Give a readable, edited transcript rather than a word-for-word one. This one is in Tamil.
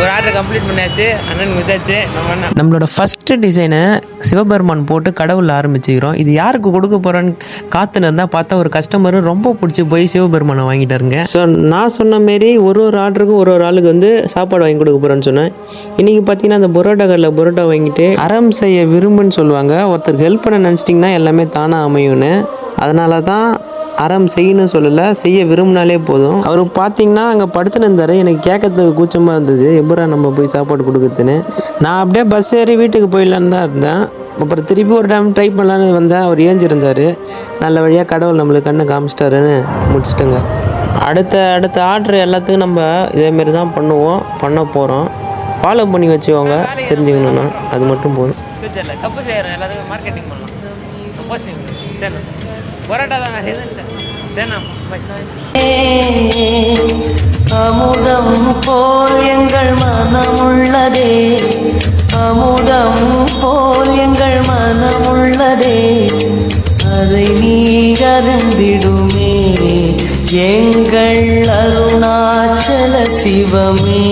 ஒரு ஆர்டர் கம்ப்ளீட் பண்ணியாச்சு, அண்ணன் விதாச்சு. நம்மளோட ஃபஸ்ட்டு டிசைனை சிவபெருமான் போட்டு கடவுள் ஆரம்பிச்சுக்கிறோம். இது யாருக்கு கொடுக்க போகிறோன்னு காத்துன்னு இருந்தால் பார்த்தா ஒரு கஸ்டமரு ரொம்ப பிடிச்சி போய் சிவபெருமானை வாங்கிட்டாருங்க. ஸோ நான் சொன்ன மாரி ஒரு ஆர்டருக்கும் ஒரு ஆளுக்கு வந்து சாப்பாடு வாங்கி கொடுக்க போகிறேன்னு சொன்னேன். இன்றைக்கி பார்த்தீங்கன்னா அந்த பரோட்டா கடையில் பரோட்டா வாங்கிட்டு அறம் செய்ய விரும்புன்னு சொல்லுவாங்க. ஒருத்தருக்கு ஹெல்ப் பண்ண நினச்சிட்டிங்கன்னா எல்லாமே தானாக அமையும்னு. அதனால தான் அறம் செய்யணும்னு சொல்லலை, செய்ய விரும்பினாலே போதும். அவர் பார்த்தீங்கன்னா அங்கே படுத்துன்னு இருந்தார். எனக்கு கேட்கறதுக்கு கூச்சமாக இருந்தது, எப்படா நம்ம போய் சாப்பாடு கொடுக்குறதுன்னு. நான் அப்படியே பஸ் ஏறி வீட்டுக்கு போயிடலான்னு தான் இருந்தேன். அப்புறம் திருப்பி ஒரு டைம் ட்ரை பண்ணலான்னு வந்தேன். அவர் ஏஞ்சிருந்தார். நல்ல வழியாக கடவுள் நம்மளுக்கு கண்ணை காமிச்சிட்டாருன்னு முடிச்சிட்டுங்க. அடுத்த ஆர்டர் எல்லாத்துக்கும் நம்ம இதேமாரி தான் பண்ண போகிறோம். ஃபாலோ பண்ணி வச்சுக்கோங்க, தெரிஞ்சுக்கணுன்னா அது மட்டும் போதும். ஃபியூச்சரில் தப்பு செய்கிறோம், எல்லாத்துக்கும் மார்க்கெட்டிங் பண்ணலாம். போஸ்டிங் சரி, பரோட்டா தான் நான் செய்தேன். அமுதம் போல் எங்கள் மனமுள்ளதே, அமுதம் போல் எங்கள் மனமுள்ளதே, அதை நீ அறிந்திடுமே எங்கள் அருணாச்சல சிவமே.